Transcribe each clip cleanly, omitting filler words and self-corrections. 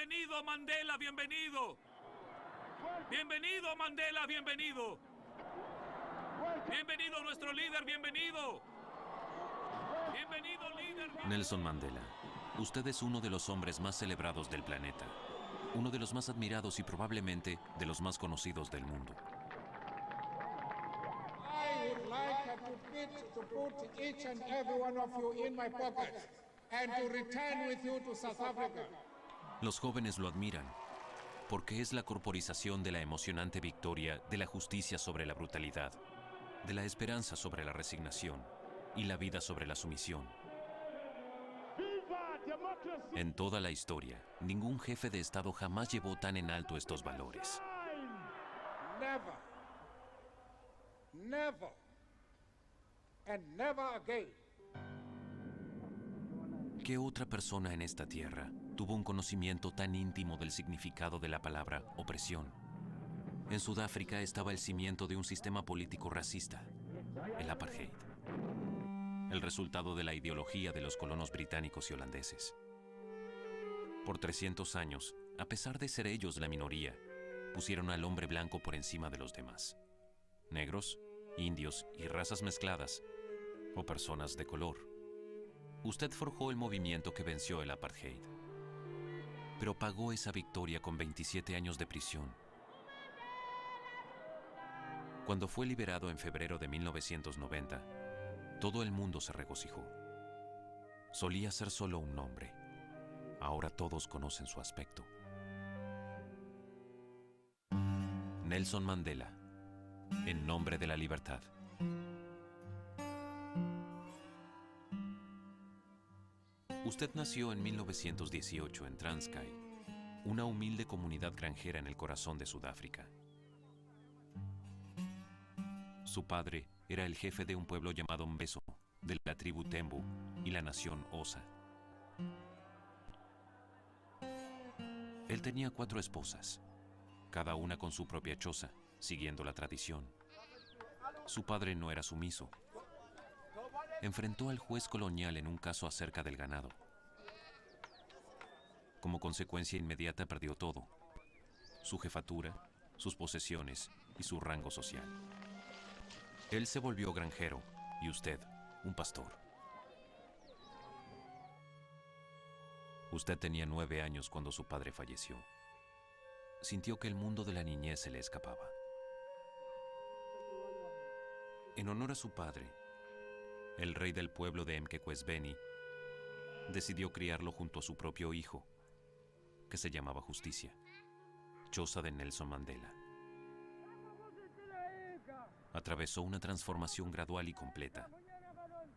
Bienvenido, Mandela, bienvenido. Bienvenido, Mandela, bienvenido. Bienvenido, nuestro líder, bienvenido. Bienvenido, líder. Nelson Mandela, usted es uno de los hombres más celebrados del planeta. Uno de los más admirados y probablemente de los más conocidos del mundo. I would like to put each and every one of you in my pocket and to return with you to South Africa. Los jóvenes lo admiran porque es la corporización de la emocionante victoria de la justicia sobre la brutalidad, de la esperanza sobre la resignación y la vida sobre la sumisión. En toda la historia, ningún jefe de Estado jamás llevó tan en alto estos valores. Never, never, and never again. ¿Qué otra persona en esta tierra tuvo un conocimiento tan íntimo del significado de la palabra opresión? En Sudáfrica estaba el cimiento de un sistema político racista, el apartheid, el resultado de la ideología de los colonos británicos y holandeses. Por 300 años, a pesar de ser ellos la minoría, pusieron al hombre blanco por encima de los demás. Negros, indios y razas mezcladas, o personas de color. Usted forjó el movimiento que venció el apartheid, pero pagó esa victoria con 27 años de prisión. Cuando fue liberado en febrero de 1990, todo el mundo se regocijó. Solía ser solo un nombre. Ahora todos conocen su aspecto. Nelson Mandela, en nombre de la libertad. Usted nació en 1918 en Transkei, una humilde comunidad granjera en el corazón de Sudáfrica. Su padre era el jefe de un pueblo llamado Mbeso, de la tribu Tembu y la nación Xhosa. Él tenía 4 esposas, cada una con su propia choza, siguiendo la tradición. Su padre no era sumiso. Enfrentó al juez colonial en un caso acerca del ganado. Como consecuencia inmediata perdió todo: su jefatura, sus posesiones y su rango social. Él se volvió granjero y usted, un pastor. Usted tenía 9 años cuando su padre falleció. Sintió que el mundo de la niñez se le escapaba. En honor a su padre, el rey del pueblo de Mqhequezbeni decidió criarlo junto a su propio hijo, que se llamaba Justicia, choza de Nelson Mandela. Atravesó una transformación gradual y completa.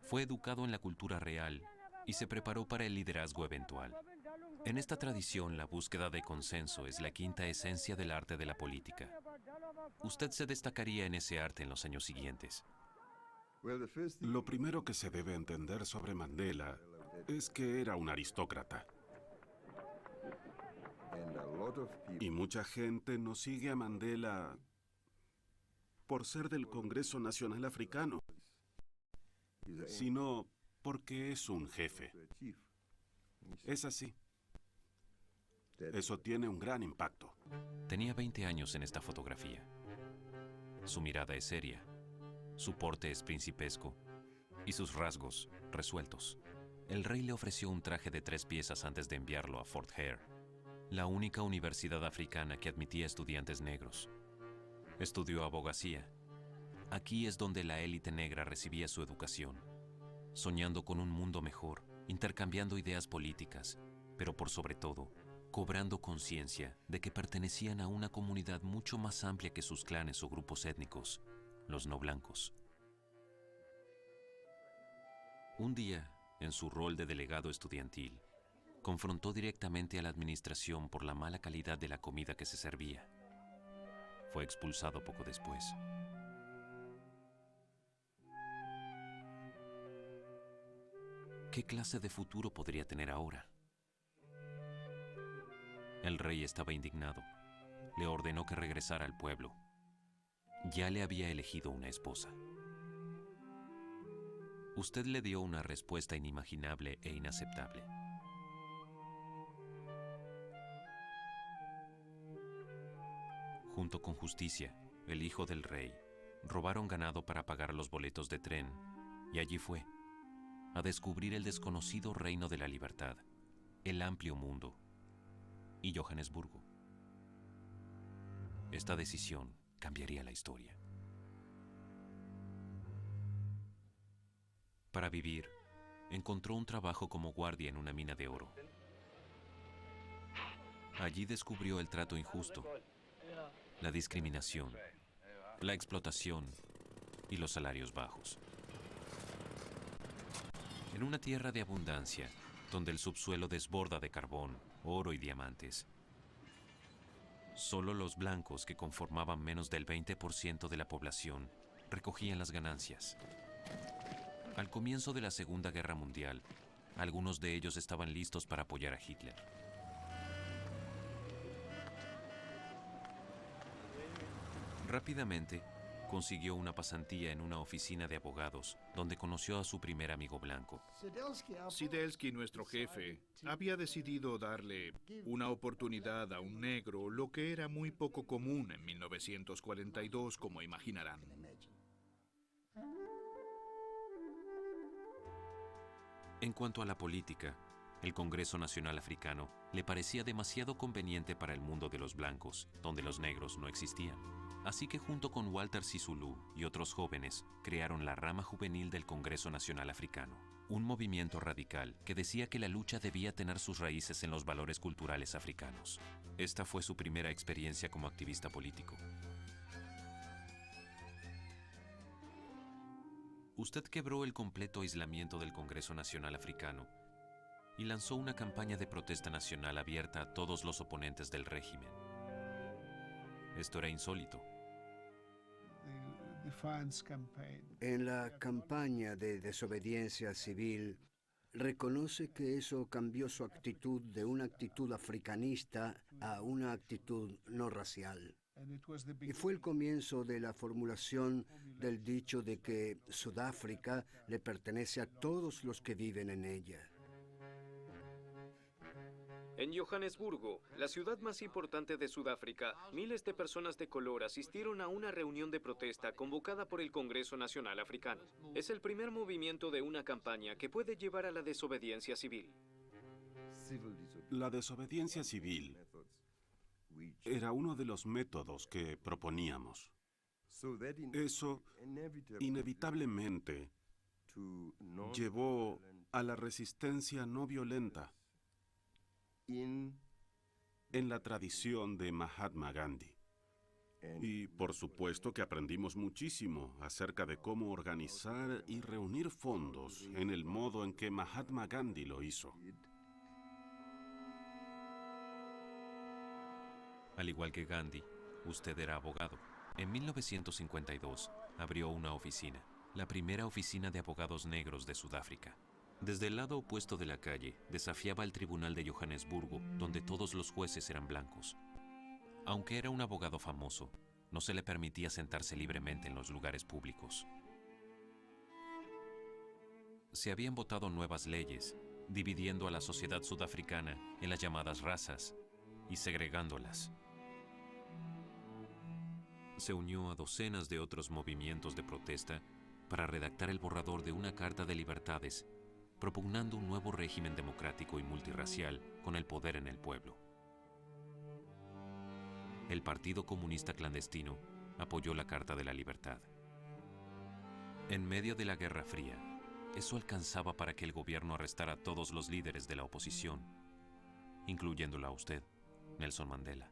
Fue educado en la cultura real y se preparó para el liderazgo eventual. En esta tradición, la búsqueda de consenso es la quinta esencia del arte de la política. Usted se destacaría en ese arte en los años siguientes. Lo primero que se debe entender sobre Mandela es que era un aristócrata. Y mucha gente no sigue a Mandela por ser del Congreso Nacional Africano, sino porque es un jefe. Es así. Eso tiene un gran impacto. Tenía 20 años en esta fotografía. Su mirada es seria, su porte es principesco y sus rasgos resueltos. El rey le ofreció un traje de 3 piezas antes de enviarlo a Fort Hare, la única universidad africana que admitía estudiantes negros. Estudió abogacía. Aquí es donde la élite negra recibía su educación, soñando con un mundo mejor, intercambiando ideas políticas, pero por sobre todo, cobrando conciencia de que pertenecían a una comunidad mucho más amplia que sus clanes o grupos étnicos, los no blancos. Un día, en su rol de delegado estudiantil, confrontó directamente a la administración por la mala calidad de la comida que se servía. Fue expulsado poco después. ¿Qué clase de futuro podría tener ahora? El rey estaba indignado. Le ordenó que regresara al pueblo. Ya le había elegido una esposa. Usted le dio una respuesta inimaginable e inaceptable. Junto con Justicia, el hijo del rey, robaron ganado para pagar los boletos de tren, y allí fue, a descubrir el desconocido reino de la libertad, el amplio mundo, y Johannesburgo. Esta decisión cambiaría la historia. Para vivir, encontró un trabajo como guardia en una mina de oro. Allí descubrió el trato injusto, la discriminación, la explotación y los salarios bajos. En una tierra de abundancia, donde el subsuelo desborda de carbón, oro y diamantes, solo los blancos, que conformaban menos del 20% de la población, recogían las ganancias. Al comienzo de la Segunda Guerra Mundial, algunos de ellos estaban listos para apoyar a Hitler. Rápidamente, consiguió una pasantía en una oficina de abogados, donde conoció a su primer amigo blanco. Sidelsky, nuestro jefe, había decidido darle una oportunidad a un negro, lo que era muy poco común en 1942, como imaginarán. En cuanto a la política, el Congreso Nacional Africano le parecía demasiado conveniente para el mundo de los blancos, donde los negros no existían. Así que junto con Walter Sisulu y otros jóvenes, crearon la rama juvenil del Congreso Nacional Africano, un movimiento radical que decía que la lucha debía tener sus raíces en los valores culturales africanos. Esta fue su primera experiencia como activista político. Usted quebró el completo aislamiento del Congreso Nacional Africano y lanzó una campaña de protesta nacional abierta a todos los oponentes del régimen. Esto era insólito. En la campaña de desobediencia civil, reconoce que eso cambió su actitud de una actitud africanista a una actitud no racial. Y fue el comienzo de la formulación del dicho de que Sudáfrica le pertenece a todos los que viven en ella. En Johannesburgo, la ciudad más importante de Sudáfrica, miles de personas de color asistieron a una reunión de protesta convocada por el Congreso Nacional Africano. Es el primer movimiento de una campaña que puede llevar a la desobediencia civil. La desobediencia civil era uno de los métodos que proponíamos. Eso inevitablemente llevó a la resistencia no violenta en la tradición de Mahatma Gandhi. Y por supuesto que aprendimos muchísimo acerca de cómo organizar y reunir fondos en el modo en que Mahatma Gandhi lo hizo. Al igual que Gandhi, usted era abogado. En 1952 abrió una oficina, la primera oficina de abogados negros de Sudáfrica. Desde el lado opuesto de la calle, desafiaba al tribunal de Johannesburgo, donde todos los jueces eran blancos. Aunque era un abogado famoso, no se le permitía sentarse libremente en los lugares públicos. Se habían votado nuevas leyes, dividiendo a la sociedad sudafricana en las llamadas razas y segregándolas. Se unió a docenas de otros movimientos de protesta para redactar el borrador de una Carta de Libertades, propugnando un nuevo régimen democrático y multirracial con el poder en el pueblo. El Partido Comunista Clandestino apoyó la Carta de la Libertad. En medio de la Guerra Fría, eso alcanzaba para que el gobierno arrestara a todos los líderes de la oposición, incluyéndola a usted, Nelson Mandela.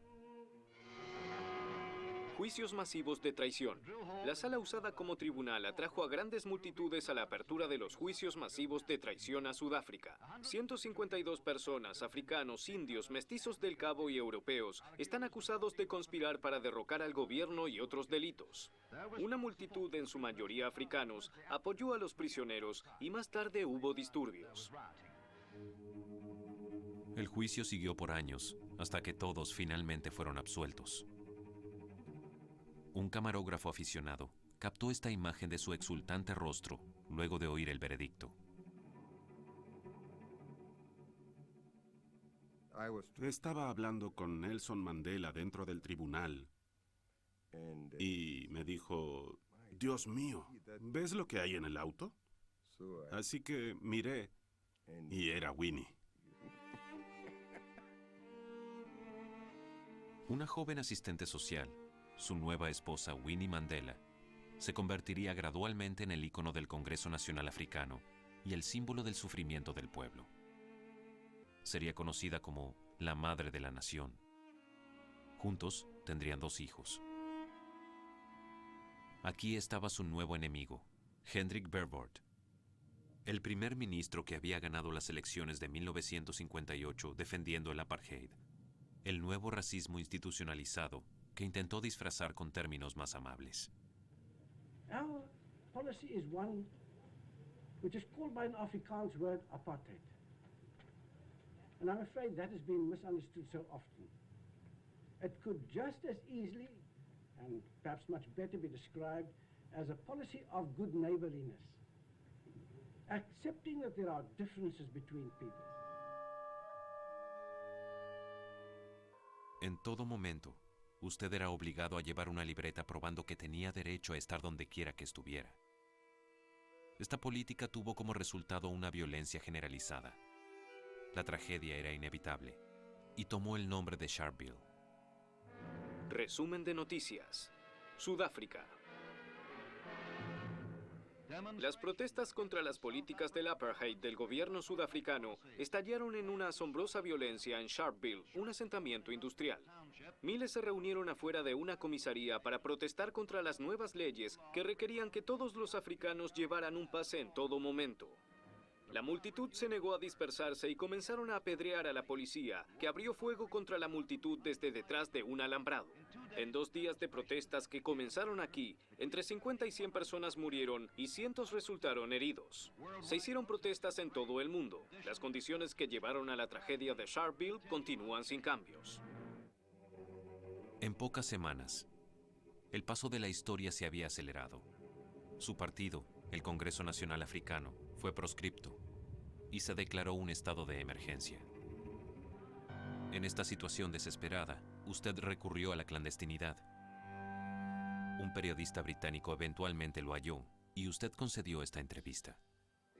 Juicios masivos de traición. La sala usada como tribunal atrajo a grandes multitudes a la apertura de los juicios masivos de traición a Sudáfrica. 152 personas, africanos, indios, mestizos del Cabo y europeos, están acusados de conspirar para derrocar al gobierno y otros delitos. Una multitud, en su mayoría africanos, apoyó a los prisioneros y más tarde hubo disturbios. El juicio siguió por años, hasta que todos finalmente fueron absueltos. Un camarógrafo aficionado captó esta imagen de su exultante rostro luego de oír el veredicto. Estaba hablando con Nelson Mandela dentro del tribunal Y me dijo, Dios mío, ¿ves lo que hay en el auto? Así que miré y era Winnie. Una joven asistente social, su nueva esposa Winnie Mandela, se convertiría gradualmente en el ícono del Congreso Nacional Africano y el símbolo del sufrimiento del pueblo. Sería conocida como la madre de la nación. Juntos tendrían 2 hijos. Aquí estaba su nuevo enemigo, Hendrik Verwoerd, el primer ministro que había ganado las elecciones de 1958 defendiendo el apartheid, el nuevo racismo institucionalizado que intentó disfrazar con términos más amables. Our policy is one which is called by an Afrikaans word apartheid. And I'm afraid that has been misunderstood so often. It could just as easily, and perhaps much better, be described as a policy of good neighborliness, accepting that there are differences between people. En todo momento, usted era obligado a llevar una libreta probando que tenía derecho a estar donde quiera que estuviera. Esta política tuvo como resultado una violencia generalizada. La tragedia era inevitable y tomó el nombre de Sharpeville. Resumen de noticias. Sudáfrica. Las protestas contra las políticas del apartheid del gobierno sudafricano estallaron en una asombrosa violencia en Sharpeville, un asentamiento industrial. Miles se reunieron afuera de una comisaría para protestar contra las nuevas leyes que requerían que todos los africanos llevaran un pase en todo momento. La multitud se negó a dispersarse y comenzaron a apedrear a la policía, que abrió fuego contra la multitud desde detrás de un alambrado. En 2 días de protestas que comenzaron aquí, entre 50 y 100 personas murieron y cientos resultaron heridos. Se hicieron protestas en todo el mundo. Las condiciones que llevaron a la tragedia de Sharpeville continúan sin cambios. En pocas semanas, el paso de la historia se había acelerado. Su partido, el Congreso Nacional Africano, fue proscripto y se declaró un estado de emergencia. En esta situación desesperada, usted recurrió a la clandestinidad. Un periodista británico eventualmente lo halló y usted concedió esta entrevista.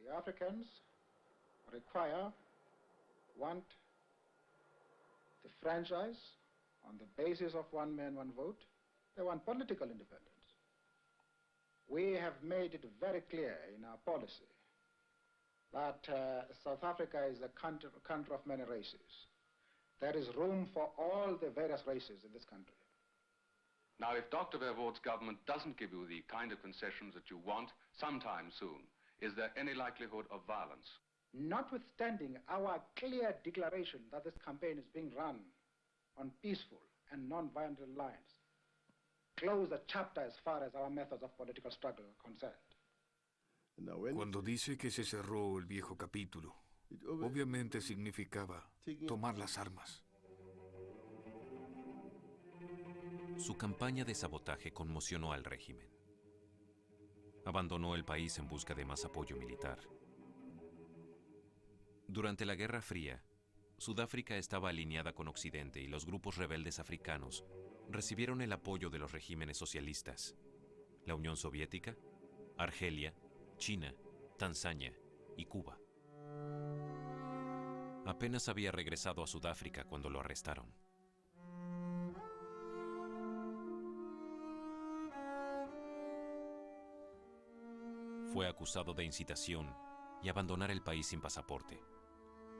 The Africans require, want the franchise on the basis of one man, one vote. They want political independence. We have made it very clear in our policy that South Africa is a country of many races. There is room for all the various races in this country. Now, if Dr. Verwoerd's government doesn't give you the kind of concessions that you want sometime soon, is there any likelihood of violence? Notwithstanding our clear declaration that this campaign is being run on peaceful and non-violent lines, close the chapter as far as our methods of political struggle are concerned. Cuando dice que se cerró el viejo capítulo, obviamente significaba tomar las armas. Su campaña de sabotaje conmocionó al régimen. Abandonó el país en busca de más apoyo militar. Durante la Guerra Fría, Sudáfrica estaba alineada con Occidente y los grupos rebeldes africanos recibieron el apoyo de los regímenes socialistas, la Unión Soviética, Argelia, China, Tanzania y Cuba. Apenas había regresado a Sudáfrica cuando lo arrestaron. Fue acusado de incitación y abandonar el país sin pasaporte.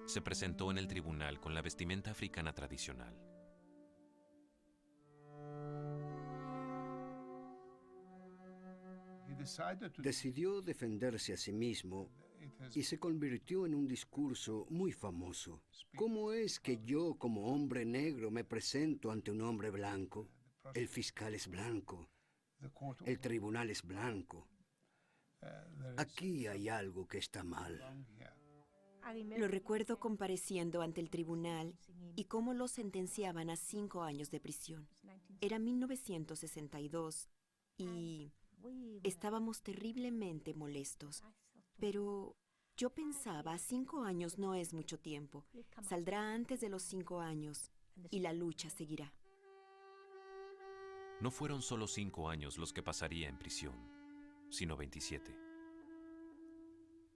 Se presentó en el tribunal con la vestimenta africana tradicional. Decidió defenderse a sí mismo y se convirtió en un discurso muy famoso. ¿Cómo es que yo, como hombre negro, me presento ante un hombre blanco? El fiscal es blanco. El tribunal es blanco. Aquí hay algo que está mal. Lo recuerdo compareciendo ante el tribunal y cómo lo sentenciaban a 5 años de prisión. Era 1962 y estábamos terriblemente molestos. Pero yo pensaba, 5 años no es mucho tiempo. Saldrá antes de los 5 años y la lucha seguirá. No fueron solo 5 años los que pasaría en prisión, sino 27.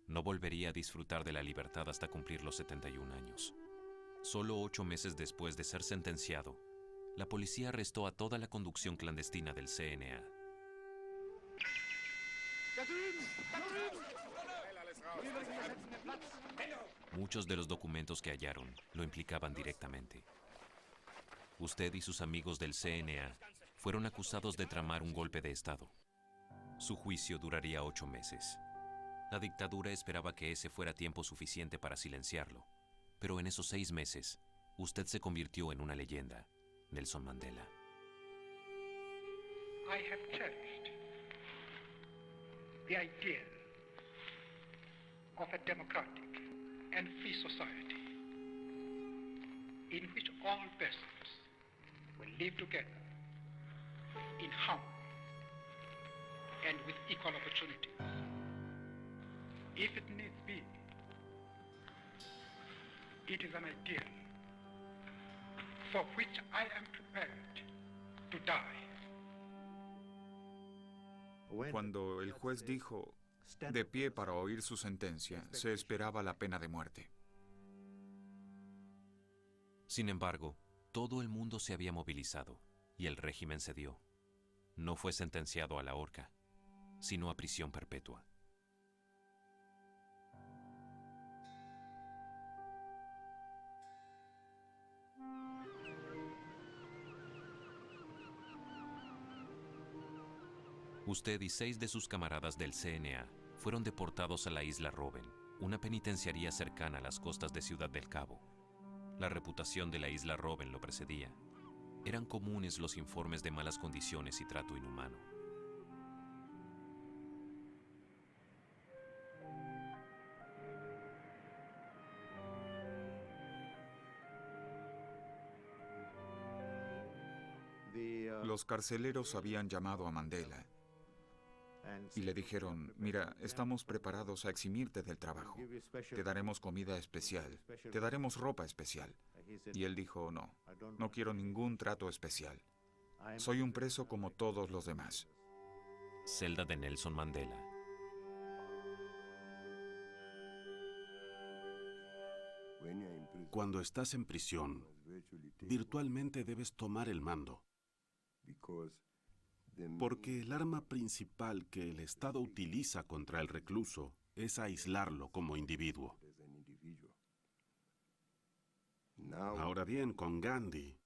No volvería a disfrutar de la libertad hasta cumplir los 71 años. Solo 8 meses después de ser sentenciado, la policía arrestó a toda la conducción clandestina del CNA. Muchos de los documentos que hallaron lo implicaban directamente. Usted y sus amigos del CNA fueron acusados de tramar un golpe de Estado. Su juicio duraría 8 meses. La dictadura esperaba que ese fuera tiempo suficiente para silenciarlo, pero en esos 6 meses, usted se convirtió en una leyenda, Nelson Mandela. I have cherished the ideal of a democratic and free society in which all persons will live together in harmony and with equal opportunities. If it needs be, it is an ideal for which I am prepared to die. Cuando el juez dijo de pie para oír su sentencia, se esperaba la pena de muerte. Sin embargo, todo el mundo se había movilizado y el régimen cedió. No fue sentenciado a la horca, sino a prisión perpetua. Usted y 6 de sus camaradas del CNA fueron deportados a la isla Robben, una penitenciaría cercana a las costas de Ciudad del Cabo. La reputación de la isla Robben lo precedía. Eran comunes los informes de malas condiciones y trato inhumano. Los carceleros habían llamado a Mandela y le dijeron, mira, estamos preparados a eximirte del trabajo. Te daremos comida especial, te daremos ropa especial. Y él dijo, no, no quiero ningún trato especial. Soy un preso como todos los demás. Celda de Nelson Mandela. Cuando estás en prisión, virtualmente debes tomar el mando. Porque el arma principal que el Estado utiliza contra el recluso es aislarlo como individuo. Ahora bien, con Gandhi,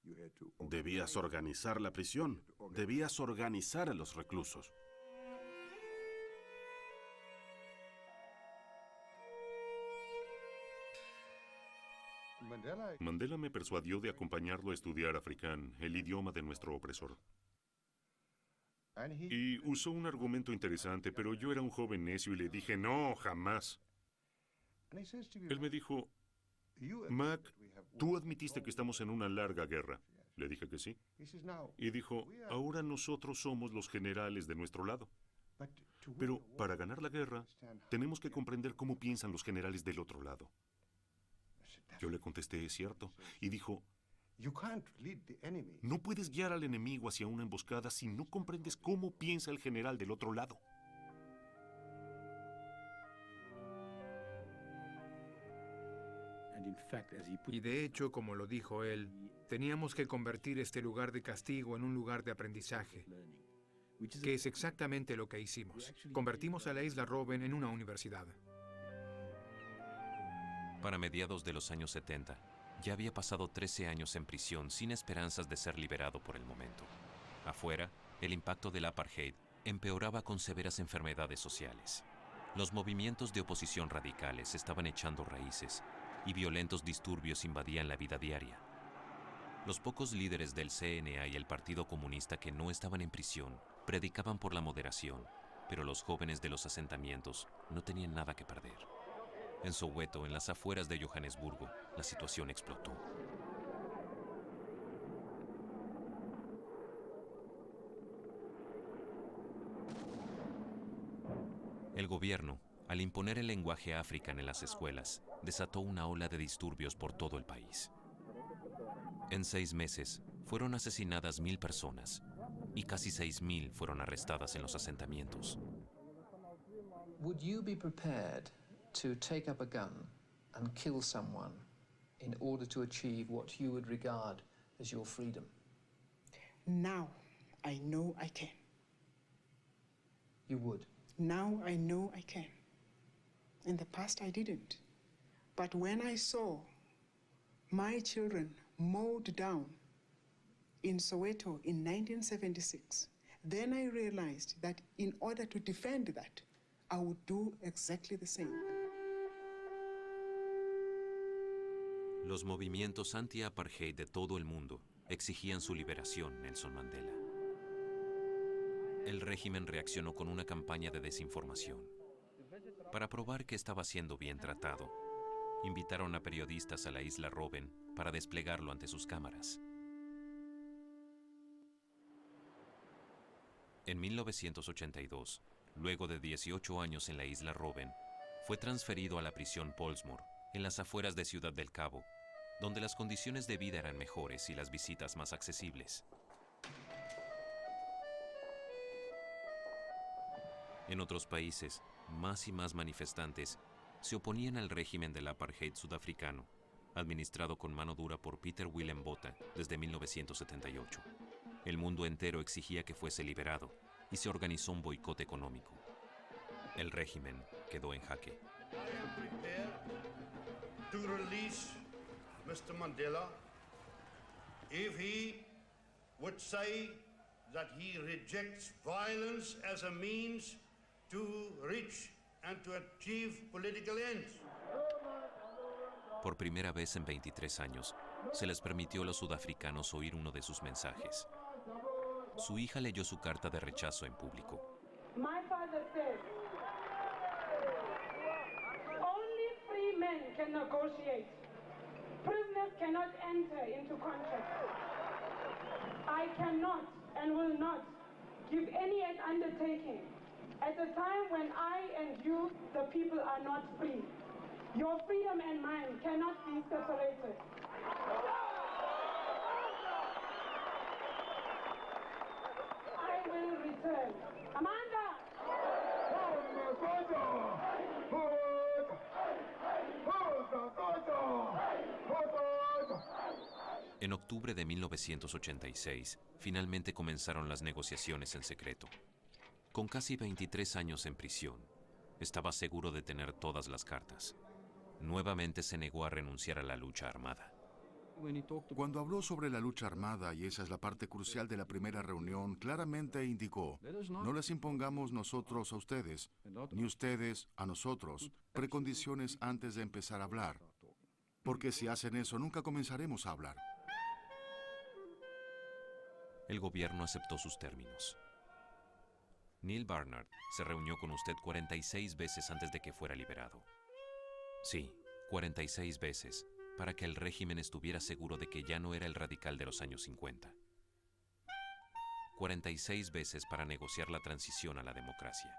debías organizar la prisión, debías organizar a los reclusos. Mandela me persuadió de acompañarlo a estudiar africán, el idioma de nuestro opresor. Y usó un argumento interesante, pero yo era un joven necio y le dije, no, jamás. Él me dijo, Mac, tú admitiste que estamos en una larga guerra. Le dije que sí. Y dijo, ahora nosotros somos los generales de nuestro lado. Pero para ganar la guerra, tenemos que comprender cómo piensan los generales del otro lado. Yo le contesté, es cierto. Y dijo, no puedes guiar al enemigo hacia una emboscada si no comprendes cómo piensa el general del otro lado. Y de hecho, como lo dijo él, teníamos que convertir este lugar de castigo en un lugar de aprendizaje, que es exactamente lo que hicimos. Convertimos a la isla Robben en una universidad. Para mediados de los años 70, ya había pasado 13 años en prisión sin esperanzas de ser liberado por el momento. Afuera, el impacto del apartheid empeoraba con severas enfermedades sociales. Los movimientos de oposición radicales estaban echando raíces y violentos disturbios invadían la vida diaria. Los pocos líderes del CNA y el Partido Comunista que no estaban en prisión predicaban por la moderación, pero los jóvenes de los asentamientos no tenían nada que perder. En Soweto, en las afueras de Johannesburgo, la situación explotó. El gobierno, al imponer el lenguaje africano en las escuelas, desató una ola de disturbios por todo el país. En 6 meses, fueron asesinadas 1000 personas, y casi 6.000 fueron arrestadas en los asentamientos. Would you be prepared to take up a gun and kill someone in order to achieve what you would regard as your freedom? Now I know I can. You would? Now I know I can. In the past I didn't. But when I saw my children mowed down in Soweto in 1976, then I realized that in order to defend that, I would do exactly the same. Los movimientos anti-apartheid de todo el mundo exigían su liberación, Nelson Mandela. El régimen reaccionó con una campaña de desinformación. Para probar que estaba siendo bien tratado, invitaron a periodistas a la isla Robben para desplegarlo ante sus cámaras. En 1982, luego de 18 años en la isla Robben, fue transferido a la prisión Pollsmoor, en las afueras de Ciudad del Cabo, donde las condiciones de vida eran mejores y las visitas más accesibles. En otros países, más y más manifestantes se oponían al régimen del apartheid sudafricano, administrado con mano dura por Peter Willem Botha desde 1978. El mundo entero exigía que fuese liberado y se organizó un boicot económico. El régimen quedó en jaque. I am prepared to release Mr. Mandela if he would say that he rejects violence as a means to reach and to achieve political ends. Por primera vez en 23 años, se les permitió a los sudafricanos oír uno de sus mensajes. Su hija leyó su carta de rechazo en público. My father said, only free men can negotiate. Prisoners cannot enter into contracts. I cannot and will not give any undertaking at a time when I and you, the people, are not free. Your freedom and mine cannot be separated. I will return. Amanda! En octubre de 1986, finalmente comenzaron las negociaciones en secreto. Con casi 23 años en prisión, estaba seguro de tener todas las cartas. Nuevamente se negó a renunciar a la lucha armada. Cuando habló sobre la lucha armada, y esa es la parte crucial de la primera reunión, claramente indicó, no les impongamos nosotros a ustedes, ni ustedes a nosotros, precondiciones antes de empezar a hablar. Porque si hacen eso, nunca comenzaremos a hablar. El gobierno aceptó sus términos. Neil Barnard se reunió con usted 46 veces antes de que fuera liberado. Sí, 46 veces, para que el régimen estuviera seguro de que ya no era el radical de los años 50. 46 veces para negociar la transición a la democracia.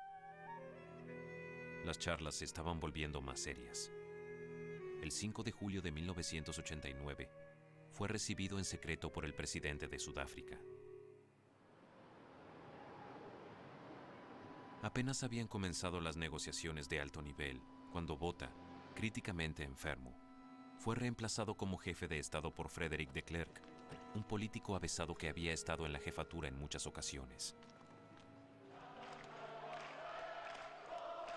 Las charlas se estaban volviendo más serias. El 5 de julio de 1989, fue recibido en secreto por el presidente de Sudáfrica. Apenas habían comenzado las negociaciones de alto nivel cuando Botha, críticamente enfermo, fue reemplazado como jefe de Estado por Frederick de Klerk, un político avesado que había estado en la jefatura en muchas ocasiones.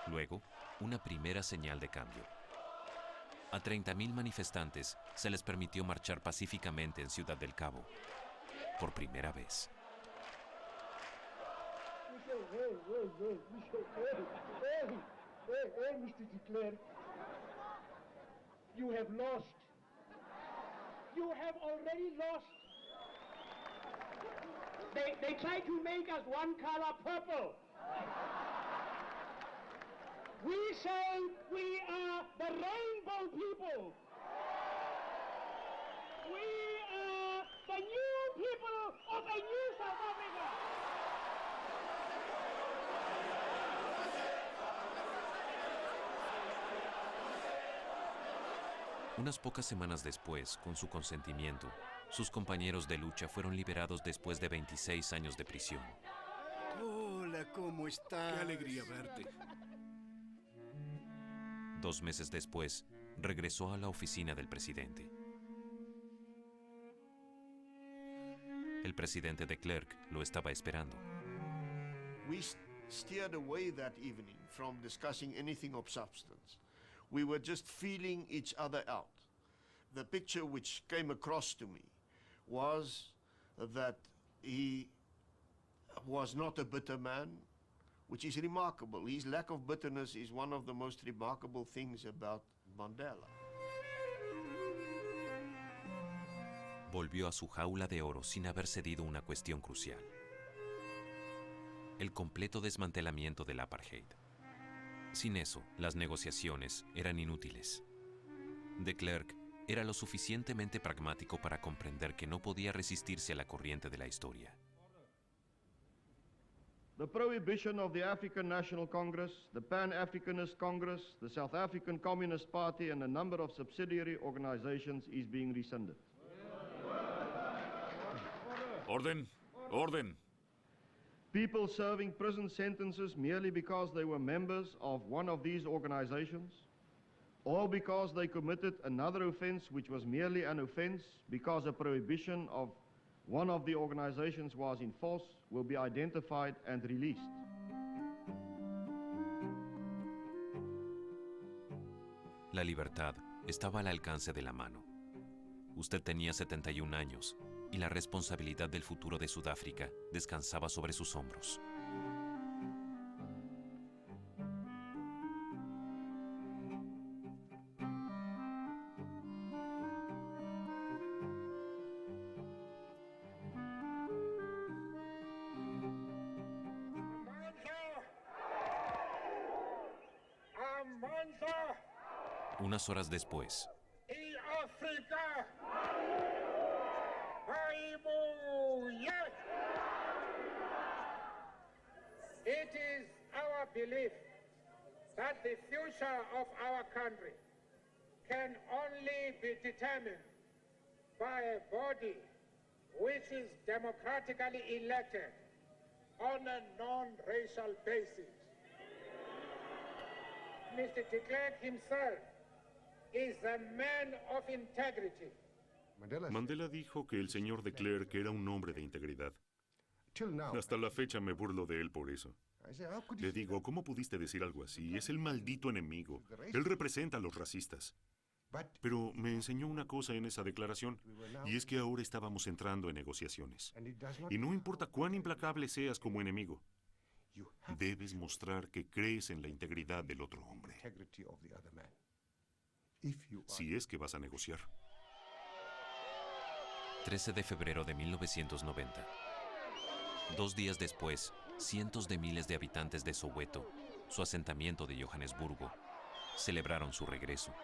Luego, una primera señal de cambio. A 30.000 manifestantes se les permitió marchar pacíficamente en Ciudad del Cabo, por primera vez. Mr. de Klerk, you have lost. You have already lost. They try to make us one color purple. We say we are the rainbow people. We are the new people of a new South Africa. Unas pocas semanas después, con su consentimiento, sus compañeros de lucha fueron liberados después de 26 años de prisión. Hola, ¿cómo estás? Qué alegría verte. 2 meses después, regresó a la oficina del presidente. El presidente de Klerk lo estaba esperando. We steered away that evening from discussing anything of substance. We were just feeling each other out. The picture which came across to me was that he was not a bitter man, which is remarkable. His lack of bitterness is one of the most remarkable things about Mandela. Volvió a su jaula de oro sin haber cedido una cuestión crucial: el completo desmantelamiento del apartheid. Sin eso, las negociaciones eran inútiles. De Klerk era lo suficientemente pragmático para comprender que no podía resistirse a la corriente de la historia. The prohibition of the African National Congress, the Pan-Africanist Congress, the South African Communist Party, and a number of subsidiary organizations is being rescinded. Orden, orden. People serving prison sentences merely because they were members of one of these organizations, or because they committed another offense which was merely an offense because a prohibition of one of the organizations was in force, will be identified and released. La libertad estaba al alcance de la mano. Usted tenía 71 años y la responsabilidad del futuro de Sudáfrica descansaba sobre sus hombros. Unas horas después, it is our belief that the future of our country can only be determined by a body which is democratically elected on a non-racial basis. Mr. de Klerk himself is a man of integrity. Mandela dijo que el señor de Klerk era un hombre de integridad. Hasta la fecha me burlo de él por eso. Le digo, ¿cómo pudiste decir algo así? Es el maldito enemigo. Él representa a los racistas. Pero me enseñó una cosa en esa declaración, y es que ahora estábamos entrando en negociaciones. Y no importa cuán implacable seas como enemigo, debes mostrar que crees en la integridad del otro hombre. Si es que vas a negociar. 13 de febrero de 1990. 2 días después, cientos de miles de habitantes de Soweto, su asentamiento de Johannesburgo, celebraron su regreso.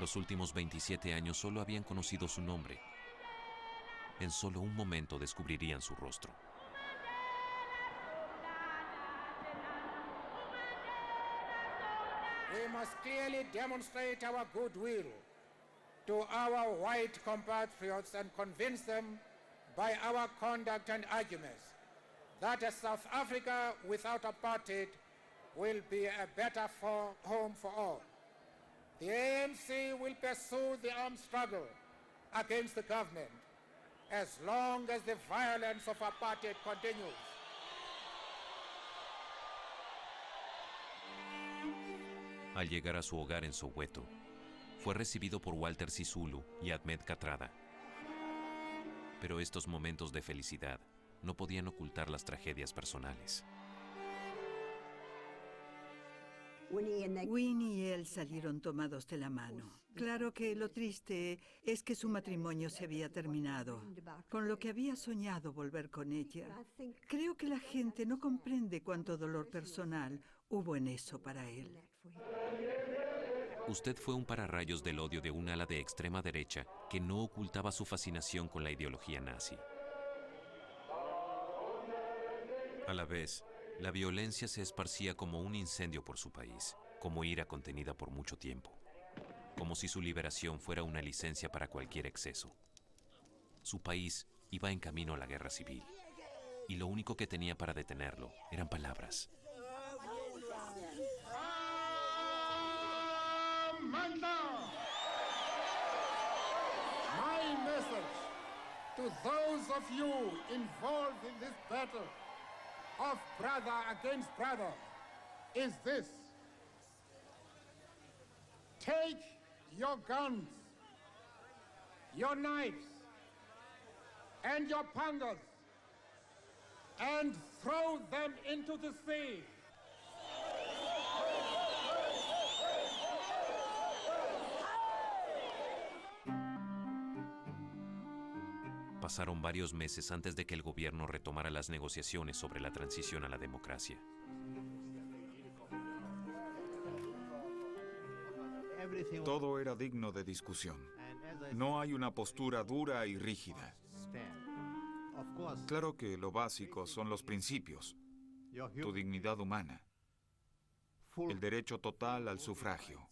Los últimos 27 años solo habían conocido su nombre. En solo un momento descubrirían su rostro. We must clearly demonstrate our goodwill to our white compatriots and convince them by our conduct and arguments that a South Africa without apartheid will be a better home for all. The ANC will pursue the armed struggle against the government as long as the violence of apartheid continues. Al llegar a su hogar en Soweto, fue recibido por Walter Sisulu y Ahmed Kathrada. Pero estos momentos de felicidad no podían ocultar las tragedias personales. Winnie y él salieron tomados de la mano. Claro que lo triste es que su matrimonio se había terminado, con lo que había soñado volver con ella. Creo que la gente no comprende cuánto dolor personal hubo en eso para él. Usted fue un pararrayos del odio de un ala de extrema derecha que no ocultaba su fascinación con la ideología nazi. A la vez, la violencia se esparcía como un incendio por su país, como ira contenida por mucho tiempo. como si su liberación fuera una licencia para cualquier exceso. Su país iba en camino a la guerra civil, y lo único que tenía para detenerlo eran palabras. My message to those of you involved in this battle of brother against brother is this. Take your guns, your knives, and your pangas, and throw them into the sea. Pasaron varios meses antes de que el gobierno retomara las negociaciones sobre la transición a la democracia. Todo era digno de discusión. No hay una postura dura y rígida. Claro que lo básico son los principios, tu dignidad humana, el derecho total al sufragio.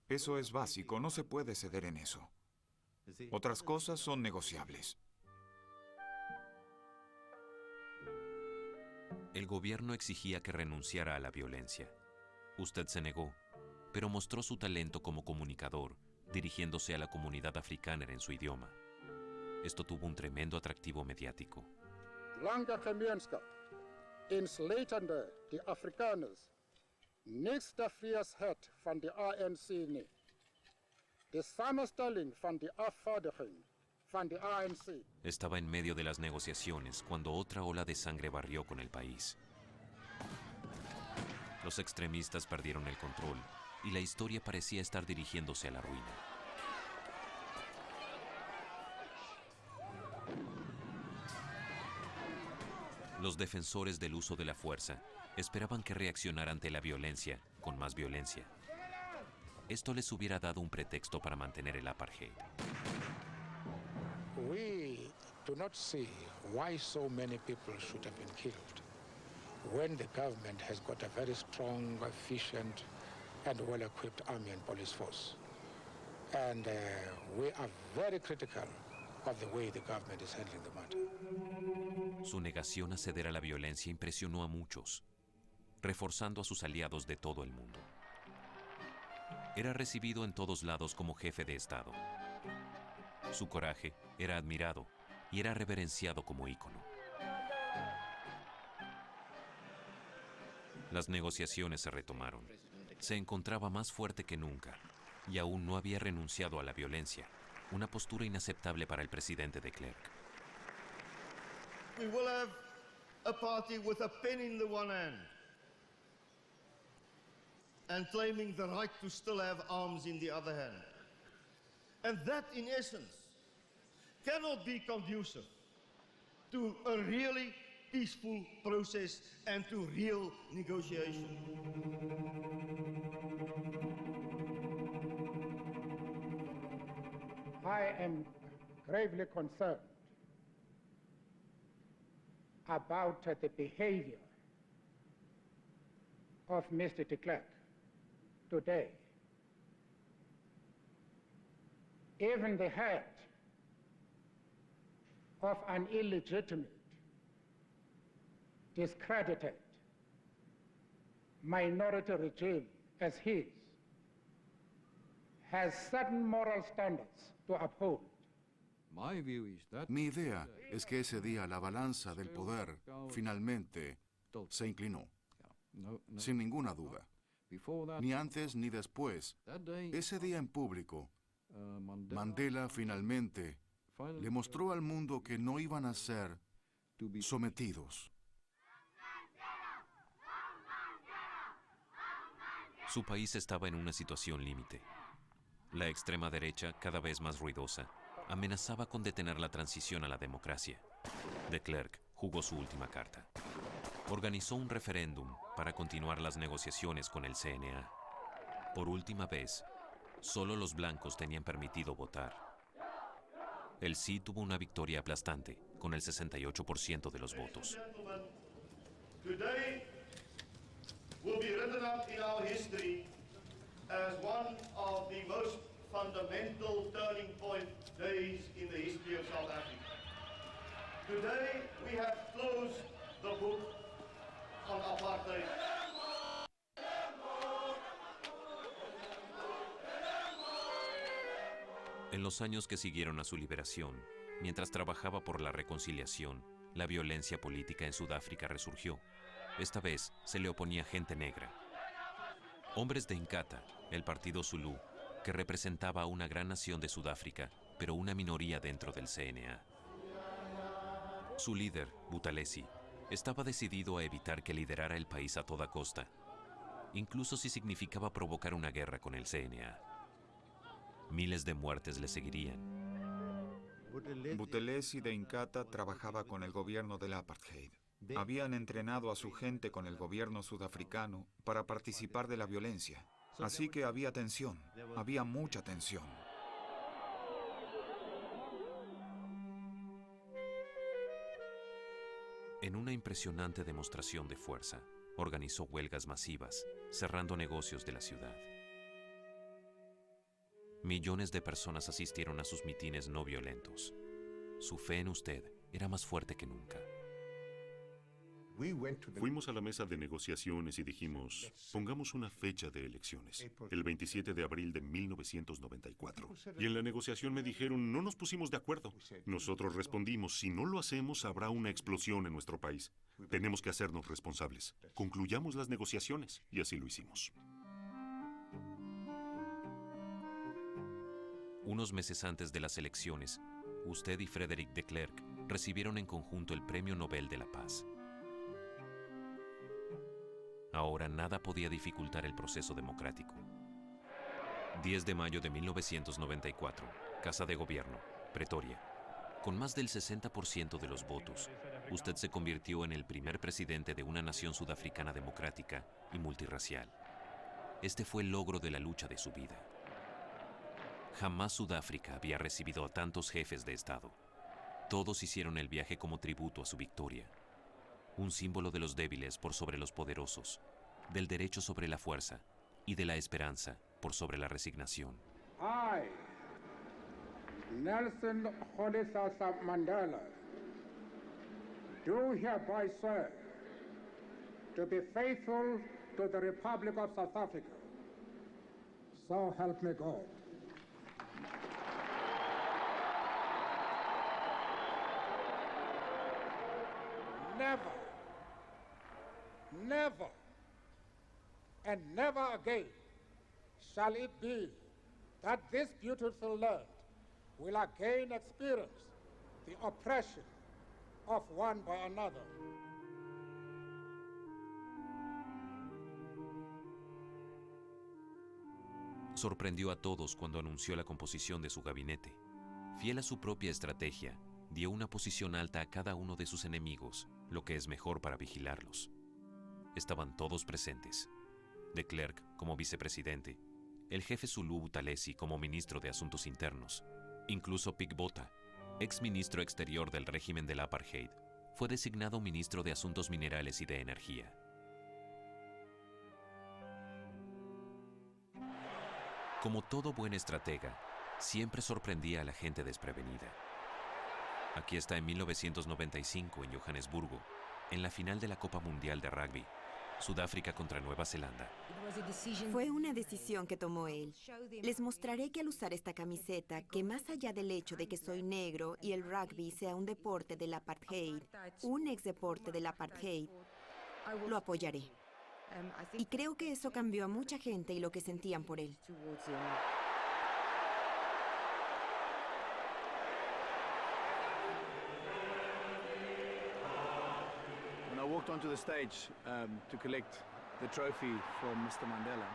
Eso es básico, no se puede ceder en eso. Otras cosas son negociables. El gobierno exigía que renunciara a la violencia. Usted se negó, pero mostró su talento como comunicador, dirigiéndose a la comunidad africana en su idioma. Esto tuvo un tremendo atractivo mediático. Blanca gemeenschap, insluitende die Afrikaners, niks te vrees het van die ANC nie. De samenstelling van die afvaardiging van die ANC. Estaba en medio de las negociaciones cuando otra ola de sangre barrió con el país. Los extremistas perdieron el control y la historia parecía estar dirigiéndose a la ruina. Los defensores del uso de la fuerza esperaban que reaccionara ante la violencia con más violencia. Esto les hubiera dado un pretexto para mantener el apartheid. We do not see why so many people should have been killed when the government has got a very strong, efficient, and well-equipped army and police force. And we are very critical of the way the government is handling the matter. Su negación a ceder a la violencia impresionó a muchos, reforzando a sus aliados de todo el mundo. Era recibido en todos lados como jefe de Estado. Su coraje era admirado y era reverenciado como ícono. Las negociaciones se retomaron. Se encontraba más fuerte que nunca y aún no había renunciado a la violencia, una postura inaceptable para el presidente de Klerk. We will have a party with a pen in the one hand and claiming the right to still have arms in the other hand. And that, in essence, cannot be conducive to a really peaceful process and to real negotiation. I am gravely concerned about the behavior of Mr. de Klerk today. Even the head of an illegitimate, discredited minority regime as his has certain moral standards to uphold. Mi idea es que ese día la balanza del poder finalmente se inclinó, sin ninguna duda. Ni antes ni después, ese día en público, Mandela finalmente le mostró al mundo que no iban a ser sometidos. Su país estaba en una situación límite. La extrema derecha, cada vez más ruidosa, amenazaba con detener la transición a la democracia. De Klerk jugó su última carta. Organizó un referéndum para continuar las negociaciones con el CNA. Por última vez, solo los blancos tenían permitido votar. El sí tuvo una victoria aplastante, con el 68% de los votos. Today will be written up in our history as one of the most fundamental turning point days in the history of South Africa. Today, we have closed the book on apartheid. En los años que siguieron a su liberación, mientras trabajaba por la reconciliación, la violencia política en Sudáfrica resurgió. Esta vez se le oponía gente negra. Hombres de Inkatha, el partido Zulu, que representaba a una gran nación de Sudáfrica, pero una minoría dentro del CNA. Su líder, Buthelezi, estaba decidido a evitar que liderara el país a toda costa, incluso si significaba provocar una guerra con el CNA. Miles de muertes le seguirían. Buthelezi de Inkatha trabajaba con el gobierno del apartheid. Habían entrenado a su gente con el gobierno sudafricano para participar de la violencia. Así que había tensión, había mucha tensión. En una impresionante demostración de fuerza, organizó huelgas masivas, cerrando negocios de la ciudad. Millones de personas asistieron a sus mitines no violentos. Su fe en usted era más fuerte que nunca. Fuimos a la mesa de negociaciones y dijimos, pongamos una fecha de elecciones, el 27 de abril de 1994. Y en la negociación me dijeron, no nos pusimos de acuerdo. Nosotros respondimos, si no lo hacemos, habrá una explosión en nuestro país. Tenemos que hacernos responsables. Concluyamos las negociaciones. Y así lo hicimos. Unos meses antes de las elecciones, usted y Frédéric de Klerk recibieron en conjunto el Premio Nobel de la Paz. Ahora nada podía dificultar el proceso democrático. 10 de mayo de 1994, Casa de Gobierno, Pretoria. Con más del 60% de los votos, usted se convirtió en el primer presidente de una nación sudafricana democrática y multirracial. Este fue el logro de la lucha de su vida. Jamás Sudáfrica había recibido a tantos jefes de Estado. Todos hicieron el viaje como tributo a su victoria. Un símbolo de los débiles por sobre los poderosos, del derecho sobre la fuerza y de la esperanza por sobre la resignación. I, Nelson Rolihlahla Mandela, do hereby swear to be faithful to the Republic of South Africa. So help me God. Never, never, and never again shall it be that this beautiful land will again experience the oppression of one by another. Sorprendió a todos cuando anunció la composición de su gabinete. Fiel a su propia estrategia, dio una posición alta a cada uno de sus enemigos, lo que es mejor para vigilarlos. Estaban todos presentes. De Klerk como vicepresidente, el jefe Zulu Buthelezi como ministro de Asuntos Internos. Incluso Pik Botha, exministro exterior del régimen del apartheid, fue designado ministro de Asuntos Minerales y de Energía. Como todo buen estratega, siempre sorprendía a la gente desprevenida. Aquí está en 1995 en Johannesburgo, en la final de la Copa Mundial de Rugby, Sudáfrica contra Nueva Zelanda. Fue una decisión que tomó él. Les mostraré que al usar esta camiseta, que más allá del hecho de que soy negro y el rugby sea un deporte del apartheid, un ex deporte del apartheid, lo apoyaré. Y creo que eso cambió a mucha gente y lo que sentían por él. When I walked onto the stage to collect the trophy from Mr. Mandela,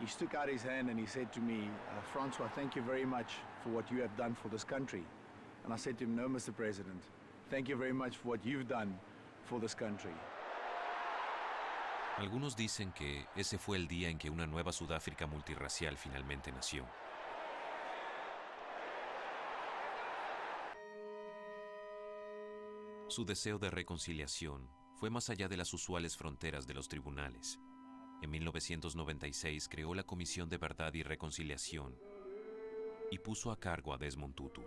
he stuck out his hand and he said to me, Francois, thank you very much for what you have done for this country. And I said to him, no, Mr. President, thank you very much for what you've done for this country. Algunos dicen que ese fue el día en que una nueva Sudáfrica multirracial finalmente nació. Su deseo de reconciliación fue más allá de las usuales fronteras de los tribunales. En 1996 creó la Comisión de Verdad y Reconciliación y puso a cargo a Desmond Tutu.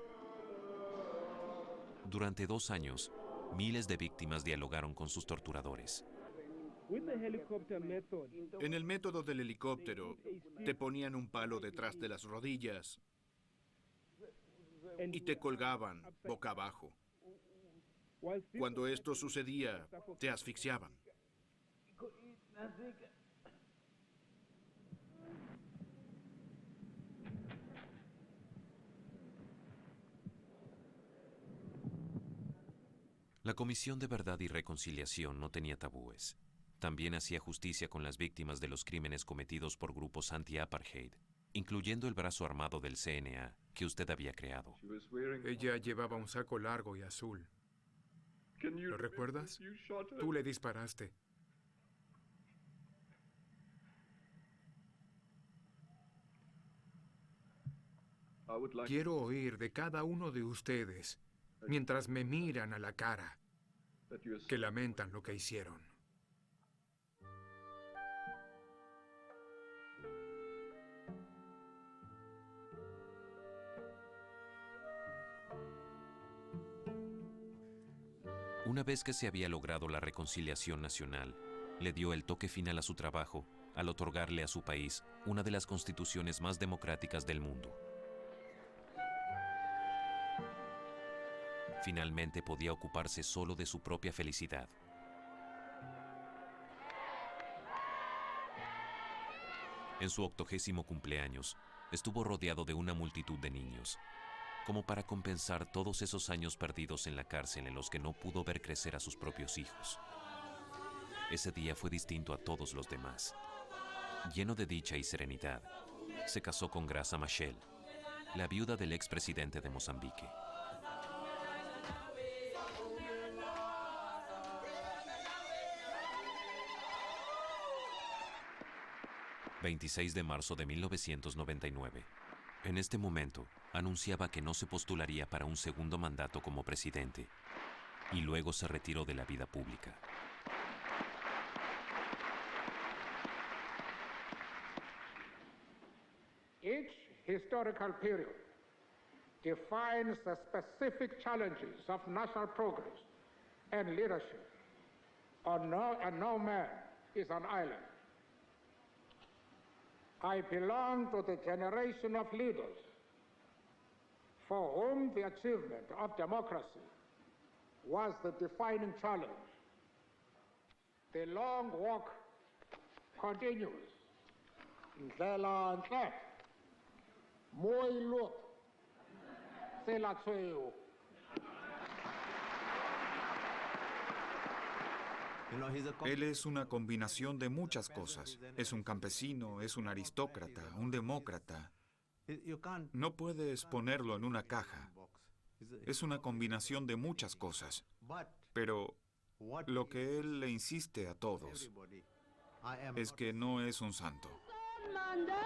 Durante 2 años, miles de víctimas dialogaron con sus torturadores. En el método del helicóptero, te ponían un palo detrás de las rodillas y te colgaban boca abajo. Cuando esto sucedía, te asfixiaban. La Comisión de Verdad y Reconciliación no tenía tabúes. También hacía justicia con las víctimas de los crímenes cometidos por grupos anti-apartheid, incluyendo el brazo armado del CNA que usted había creado. Ella llevaba un saco largo y azul. ¿Lo recuerdas? Tú le disparaste. Quiero oír de cada uno de ustedes, mientras me miran a la cara, que lamentan lo que hicieron. Una vez que se había logrado la reconciliación nacional, le dio el toque final a su trabajo al otorgarle a su país una de las constituciones más democráticas del mundo. Finalmente podía ocuparse solo de su propia felicidad. En su 80º cumpleaños, estuvo rodeado de una multitud de niños, como para compensar todos esos años perdidos en la cárcel en los que no pudo ver crecer a sus propios hijos. Ese día fue distinto a todos los demás. Lleno de dicha y serenidad, se casó con Graça Machel, la viuda del expresidente de Mozambique. ...26 de marzo de 1999. En este momento, anunciaba que no se postularía para un segundo mandato como presidente y luego se retiró de la vida pública. Each historical period defines the specific challenges of national progress and leadership, and no man is an island. I belong to the generation of leaders for whom the achievement of democracy was the defining challenge. The long walk continues. Ndlela ntle, muy lut, se la tsweo. Él es una combinación de muchas cosas. Es un campesino, es un aristócrata, un demócrata. No puedes ponerlo en una caja. Es una combinación de muchas cosas. Pero lo que él le insiste a todos es que no es un santo. Mandela.